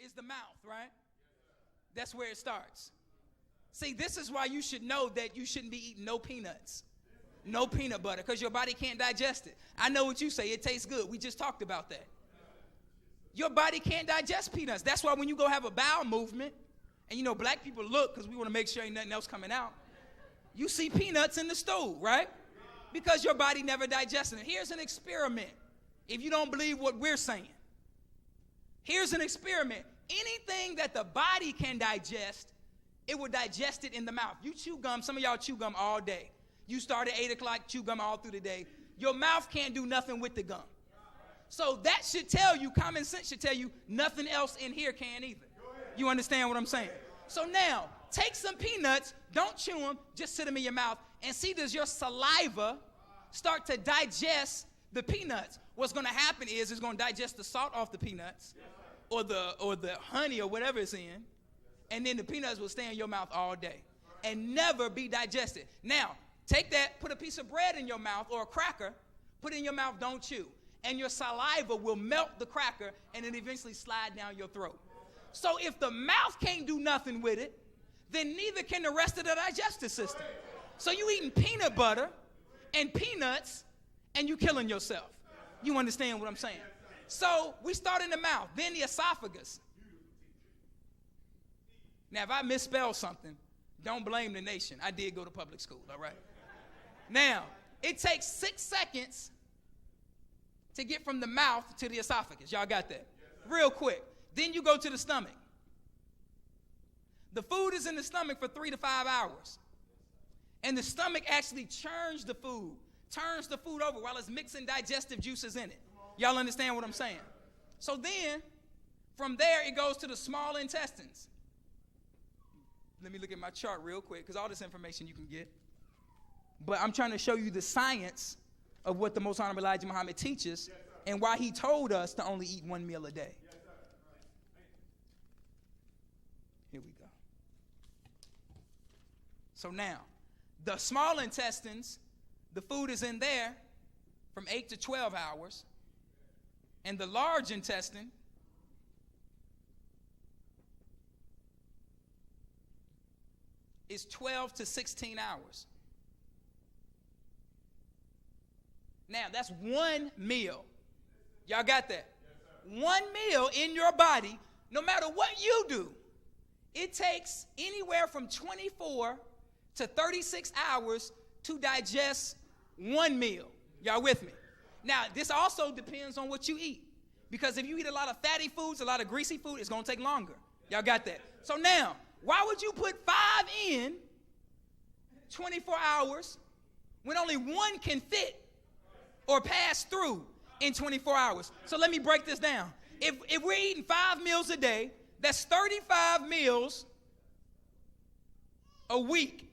is the mouth, right? That's where it starts. See, this is why you should know that you shouldn't be eating no peanuts, no peanut butter, because your body can't digest it. I know what you say. It tastes good. We just talked about that. Your body can't digest peanuts. That's why when you go have a bowel movement, and you know black people look because we want to make sure ain't nothing else coming out, you see peanuts in the stool, right? Because your body never digests it. Here's an experiment. If you don't believe what we're saying, here's an experiment. Anything that the body can digest, it will digest it in the mouth. You chew gum. Some of y'all chew gum all day. You start at 8 o'clock, chew gum all through the day. Your mouth can't do nothing with the gum. So that should tell you, common sense should tell you, nothing else in here can either. You understand what I'm saying? So now, take some peanuts, don't chew them, just sit them in your mouth, and see, does your saliva start to digest the peanuts? What's going to happen is it's going to digest the salt off the peanuts or the honey or whatever it's in, and then the peanuts will stay in your mouth all day and never be digested. Now, take that, put a piece of bread in your mouth or a cracker, put it in your mouth, don't chew, and your saliva will melt the cracker and then eventually slide down your throat. So if the mouth can't do nothing with it, then neither can the rest of the digestive system. So you eating peanut butter and peanuts and you killing yourself. You understand what I'm saying? So we start in the mouth, then the esophagus. Now, if I misspell something, don't blame the nation. I did go to public school, all right? Now, it takes 6 seconds to get from the mouth to the esophagus. Y'all got that? Real quick. Then you go to the stomach. The food is in the stomach for 3 to 5 hours. And the stomach actually churns the food, turns the food over while it's mixing digestive juices in it. Y'all understand what I'm saying? So then, from there, it goes to the small intestines. Let me look at my chart real quick, because all this information you can get. But I'm trying to show you the science of what the Most Honorable Elijah Muhammad teaches and why he told us to only eat 1 meal a day. Here we go. So now, the small intestines, the food is in there from 8 to 12 hours. And the large intestine is 12 to 16 hours. Now, that's 1 meal. Y'all got that? Yes, 1 meal in your body, no matter what you do, it takes anywhere from 24 to 36 hours to digest 1 meal. Y'all with me? Now, this also depends on what you eat. Because if you eat a lot of fatty foods, a lot of greasy food, it's going to take longer. Y'all got that? So now, why would you put 5 in 24 hours when only 1 can fit or pass through in 24 hours? So let me break this down. If we're eating 5 meals a day, that's 35 meals a week.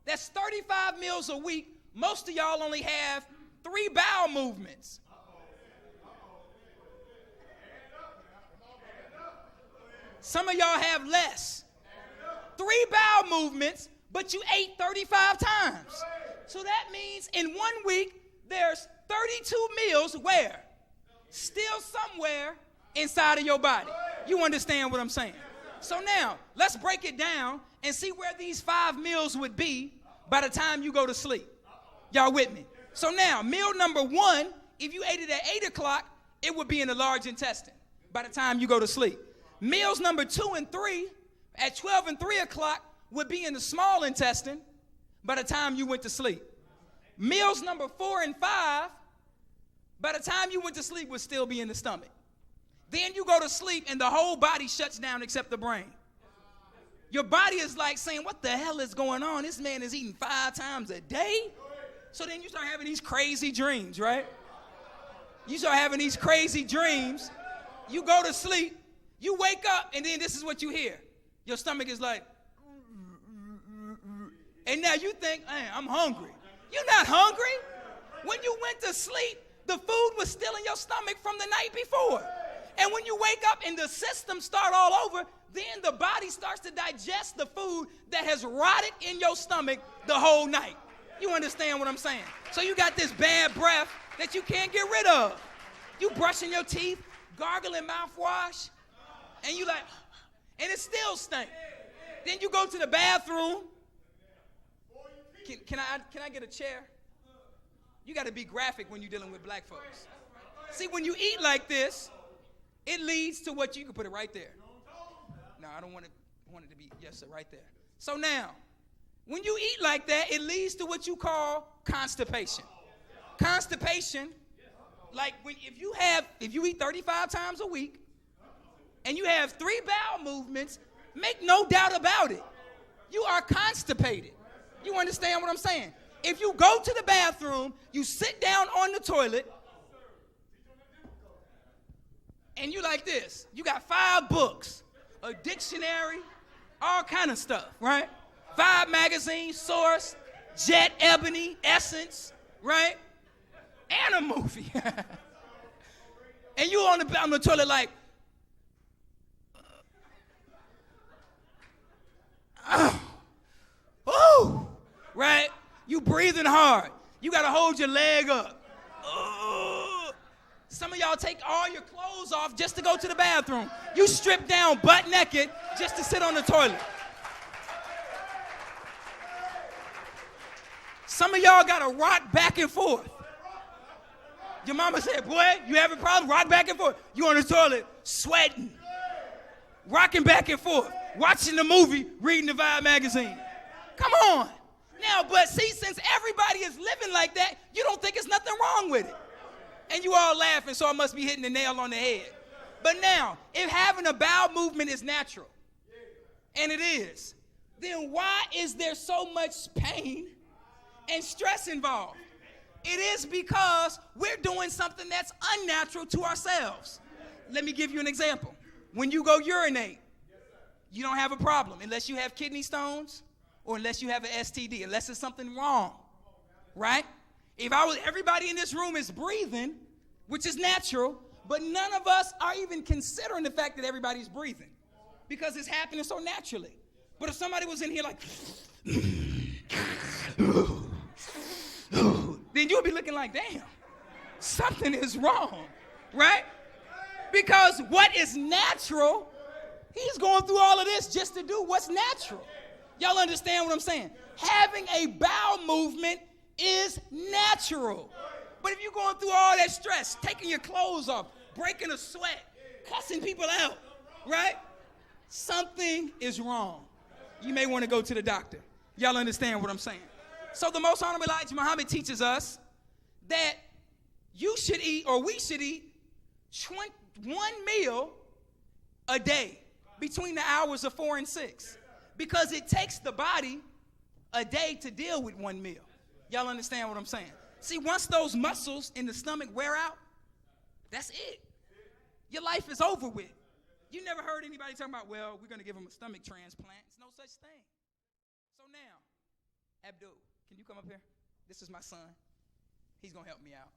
That's 35 meals a week. Most of y'all only have 3 bowel movements. Some of y'all have less. 3 bowel movements, but you ate 35 times. So that means in 1 week, there's 32 meals where? Still somewhere inside of your body. You understand what I'm saying? So now, let's break it down and see where these 5 meals would be by the time you go to sleep. Y'all with me? So now, meal number 1, if you ate it at 8 o'clock, it would be in the large intestine by the time you go to sleep. Meals number 2 and 3 at 12 and 3 o'clock would be in the small intestine by the time you went to sleep. Meals number 4 and 5, by the time you went to sleep, would still be in the stomach. Then you go to sleep and the whole body shuts down except the brain. Your body is like saying, what the hell is going on? This man is eating 5 times a day? So then you start having these crazy dreams, right? You start having these crazy dreams. You go to sleep. You wake up, and then this is what you hear. Your stomach is like, and now you think, hey, I'm hungry. You're not hungry. When you went to sleep, the food was still in your stomach from the night before. And when you wake up and the system start all over, then the body starts to digest the food that has rotted in your stomach the whole night. You understand what I'm saying? So you got this bad breath that you can't get rid of. You brushing your teeth, gargling mouthwash, and you like, and it still stink. Then you go to the bathroom. Can I get a chair? You got to be graphic when you're dealing with black folks. See, when you eat like this, it leads to what you can put it right there. No, I don't want it to be, yes, sir, right there. So now, when you eat like that, it leads to what you call constipation. Constipation, like if you eat 35 times a week and you have 3 bowel movements, make no doubt about it, you are constipated. You understand what I'm saying? If you go to the bathroom, you sit down on the toilet, and you like this. You got 5 books, a dictionary, all kind of stuff, right? 5 magazines, Source, Jet, Ebony, Essence, right? And a movie. And you on the toilet like, oh, right? You breathing hard. You got to hold your leg up. Some of y'all take all your clothes off just to go to the bathroom. You strip down butt naked just to sit on the toilet. Some of y'all got to rock back and forth. Your mama said, boy, you have a problem? Rock back and forth. You on the toilet, sweating, rocking back and forth, watching the movie, reading the Vibe magazine. Come on. Now, but see, since everybody is living like that, you don't think there's nothing wrong with it. And you all laughing, so I must be hitting the nail on the head. But now, if having a bowel movement is natural, and it is, then why is there so much pain and stress involved? It is because we're doing something that's unnatural to ourselves. Let me give you an example. When you go urinate, you don't have a problem unless you have kidney stones or unless you have an STD, unless there's something wrong, right? If everybody in this room is breathing, which is natural, but none of us are even considering the fact that everybody's breathing because it's happening so naturally. But if somebody was in here like, then you'll be looking like, damn, something is wrong, right? Because what is natural, he's going through all of this just to do what's natural. Y'all understand what I'm saying? Having a bowel movement is natural. But if you're going through all that stress, taking your clothes off, breaking a sweat, cussing people out, right? Something is wrong. You may want to go to the doctor. Y'all understand what I'm saying? So the Most Honorable Elijah Muhammad teaches us that you should eat, or we should eat, 1 meal a day between the hours of 4 and 6. Because it takes the body a day to deal with 1 meal. Y'all understand what I'm saying? See, once those muscles in the stomach wear out, that's it. Your life is over with. You never heard anybody talking about, well, we're going to give him a stomach transplant. It's no such thing. So now, Abdul, can you come up here? This is my son. He's going to help me out.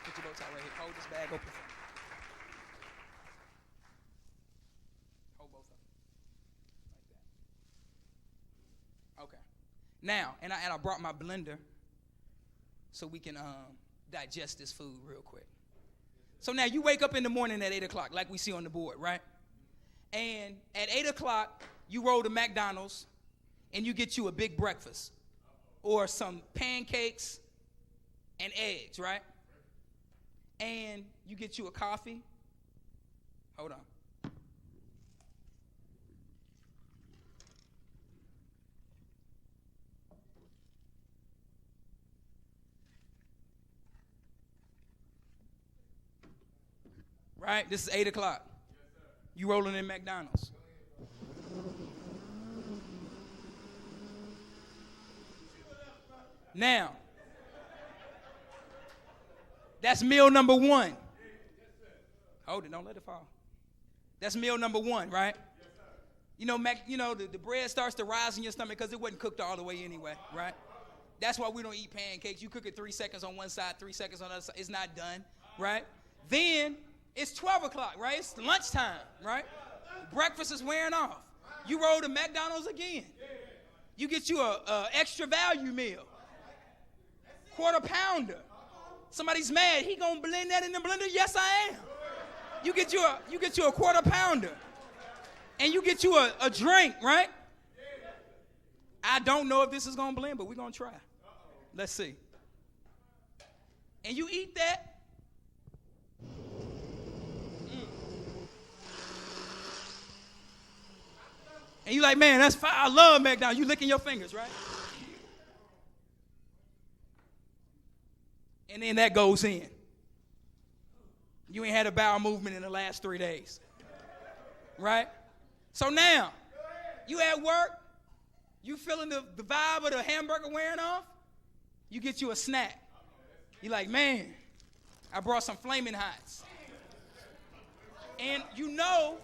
Put your bow tie right here. Hold this bag open. Hold both of them. Like that. Okay. Now, and I brought my blender so we can digest this food real quick. So now you wake up in the morning at 8 o'clock, like we see on the board, right? And at 8 o'clock, you roll to McDonald's and you get you a big breakfast or some pancakes and eggs, right? And you get you a coffee. Hold on. Right? This is 8 o'clock. You rolling in McDonald's. Now, that's meal number 1. Hold it, don't let it fall. That's meal number 1, right? You know, the bread starts to rise in your stomach because it wasn't cooked all the way anyway, right? That's why we don't eat pancakes. You cook it 3 seconds on one side, 3 seconds on the other side. It's not done, right? Then it's 12 o'clock, right? It's lunchtime, right? Breakfast is wearing off. You roll to McDonald's again. You get you a extra value meal, quarter pounder, Somebody's mad. He gonna blend that in the blender? Yes, I am. You get you a quarter pounder, and you get you a drink, right? I don't know if this is gonna blend, but we're gonna try. Let's see. And you eat that. And you like, man, that's fire. I love McDonald's. You licking your fingers, right? And then that goes in. You ain't had a bowel movement in the last 3 days. Right? So now, you at work, you feeling the vibe of the hamburger wearing off, you get you a snack. You like, man, I brought some Flaming Hots. And you know,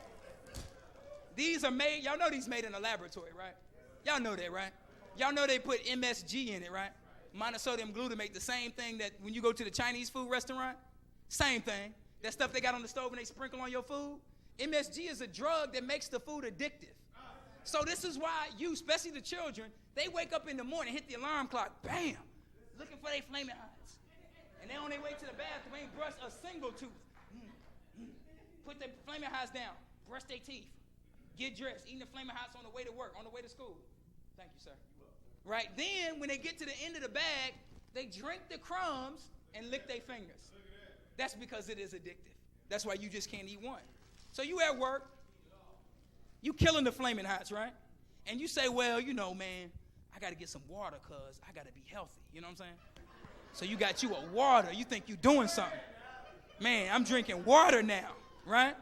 these are made, y'all know these made in a laboratory, right? Y'all know that, right? Y'all know they put MSG in it, right? Monosodium glutamate, the same thing that when you go to the Chinese food restaurant, same thing. That stuff they got on the stove and they sprinkle on your food. MSG is a drug that makes the food addictive. So this is why you, especially the children, they wake up in the morning, hit the alarm clock, bam, looking for their Flaming Hots. And they on their way to the bathroom, ain't brushed a single tooth. Put their Flaming Hots down, brush their teeth, get dressed, eating the Flaming Hots on the way to work, on the way to school. Thank you, sir. Right? Then, when they get to the end of the bag, they drink the crumbs and lick their fingers. That's because it is addictive. That's why you just can't eat one. So you at work, you killing the Flaming Hots, right? And you say, well, you know, man, I got to get some water because I got to be healthy. You know what I'm saying? So you got you a water. You think you doing something. Man, I'm drinking water now, right?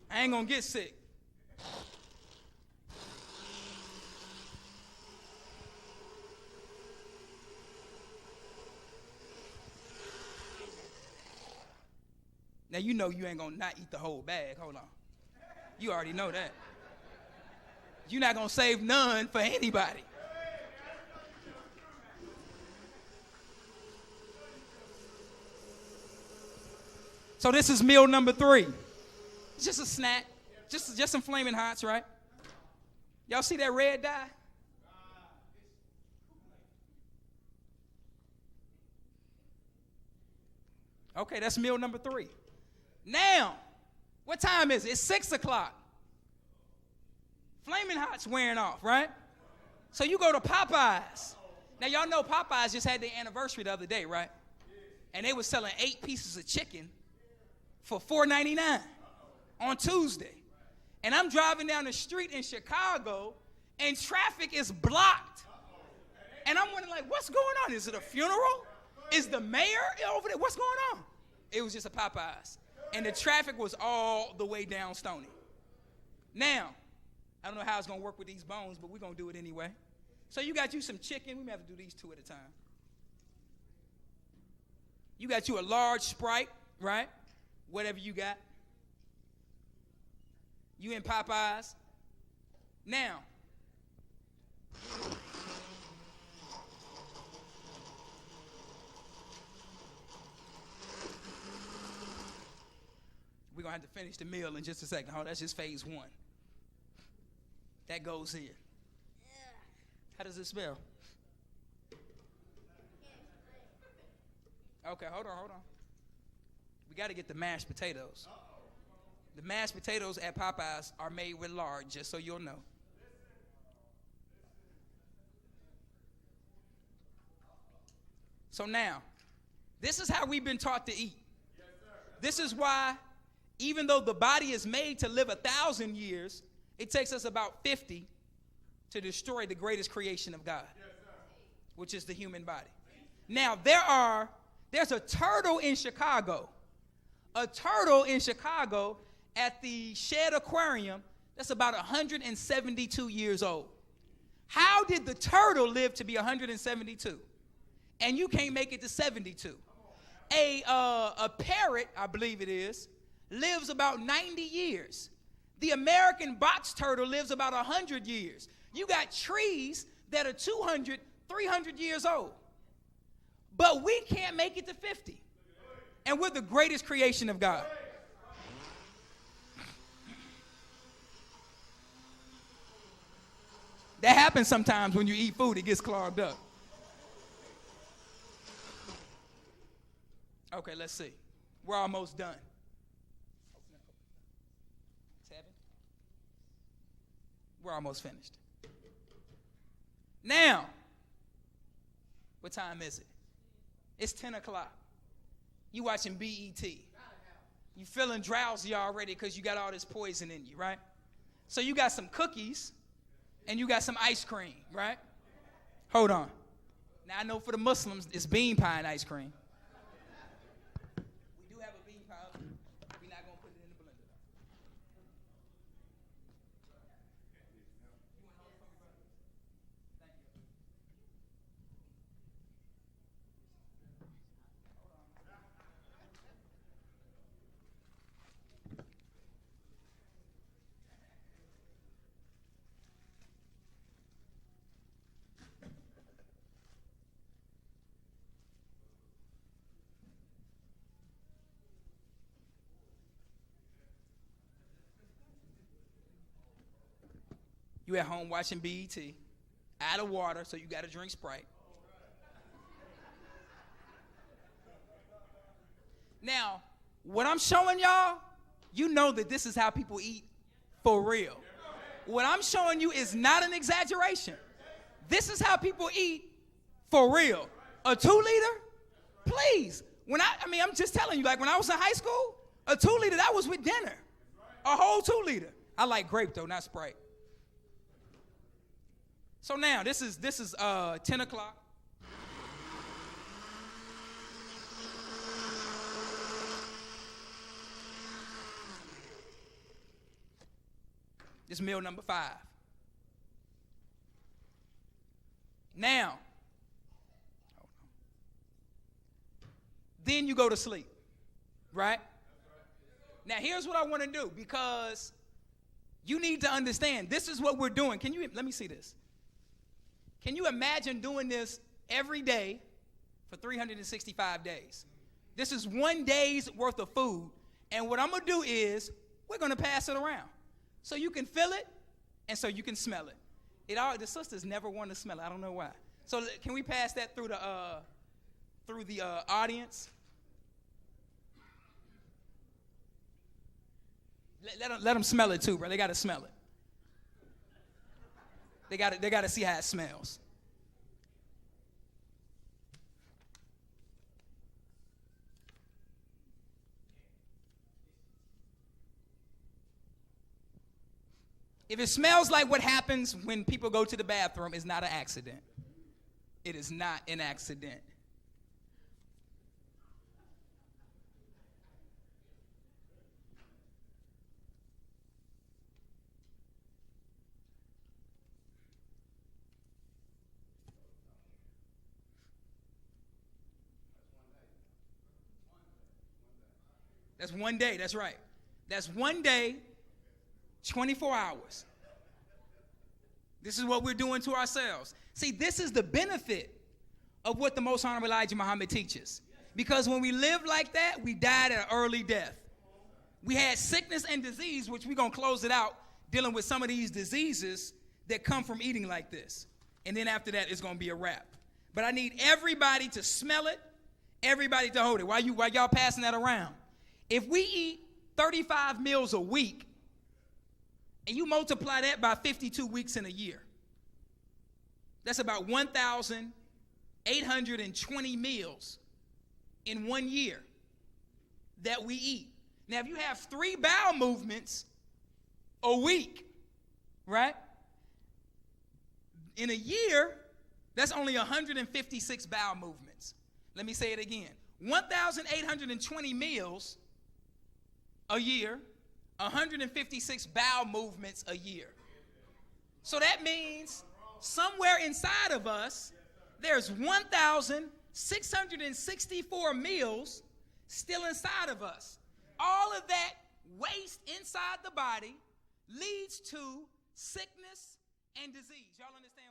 I ain't going to get sick. Now, you know you ain't going to not eat the whole bag. Hold on. You already know that. You're not going to save none for anybody. So this is meal number 3. It's just a snack. Just some Flaming Hots, right? Y'all see that red dye? Okay, that's meal number 3. Now, what time is it? It's 6 o'clock. Flaming Hot's wearing off, right? So you go to Popeyes. Now, y'all know Popeyes just had their anniversary the other day, right? And they were selling 8 pieces of chicken for $4.99 on Tuesday. And I'm driving down the street in Chicago, and traffic is blocked. And I'm wondering, like, what's going on? Is it a funeral? Is the mayor over there? What's going on? It was just a Popeyes. And the traffic was all the way down Stony. Now, I don't know how it's going to work with these bones, but we're going to do it anyway. So you got you some chicken. We may have to do these 2 at a time. You got you a large Sprite, right? Whatever you got. You in Popeyes. Now, we're going to have to finish the meal in just a second. Oh, that's just phase 1. That goes in. How does it smell? Okay, hold on. We got to get the mashed potatoes. The mashed potatoes at Popeyes are made with lard, just so you'll know. So now, this is how we've been taught to eat. This is why, even though the body is made to live 1,000 years, it takes us about 50 to destroy the greatest creation of God, which is the human body. Now, there's a turtle in Chicago. A turtle in Chicago at the Shed Aquarium that's about 172 years old. How did the turtle live to be 172? And you can't make it to 72. A parrot, I believe it is, lives about 90 years. The American box turtle lives about 100 years. You got trees that are 200, 300 years old. But we can't make it to 50. And we're the greatest creation of God. That happens sometimes when you eat food, it gets clogged up. Okay, let's see. We're almost done. 7. We're almost finished. Now, what time is it? It's 10 o'clock. You watching BET. You feeling drowsy already because you got all this poison in you, right? So you got some cookies and you got some ice cream, right? Hold on. Now I know for the Muslims, it's bean pie and ice cream. We do have a bean pie. We're not going to put it in the blender. You at home watching BET, out of water, so you got to drink Sprite. Now, what I'm showing y'all, you know that this is how people eat for real. What I'm showing you is not an exaggeration. This is how people eat for real. A 2-liter? Please. I'm just telling you, like when I was in high school, a 2-liter, that was with dinner. A whole 2-liter. I like grape though, not Sprite. So now, this is 10 o'clock. This is meal number 5. Now, then you go to sleep, right? Now, here's what I want to do, because you need to understand, this is what we're doing. Let me see this. Can you imagine doing this every day for 365 days? This is 1 day's worth of food. And what I'm going to do is we're going to pass it around so you can feel it and so you can smell it. The sisters never want to smell it. I don't know why. So can we pass that through the audience? Let them smell it too, bro. They got to smell it. They got to see how it smells. If it smells like what happens when people go to the bathroom, it's not an accident. It is not an accident. That's 1 day, that's right. That's 1 day, 24 hours. This is what we're doing to ourselves. See, this is the benefit of what the Most Honorable Elijah Muhammad teaches. Because when we live like that, we died at an early death. We had sickness and disease, which we're going to close it out, dealing with some of these diseases that come from eating like this. And then after that, it's going to be a wrap. But I need everybody to smell it, everybody to hold it. While y'all passing that around. If we eat 35 meals a week, and you multiply that by 52 weeks in a year, that's about 1,820 meals in 1 year that we eat. Now, if you have 3 bowel movements a week, right? In a year, that's only 156 bowel movements. Let me say it again. 1,820 meals a year, 156 bowel movements a year. So that means somewhere inside of us, there's 1,664 meals still inside of us. All of that waste inside the body leads to sickness and disease. Y'all understand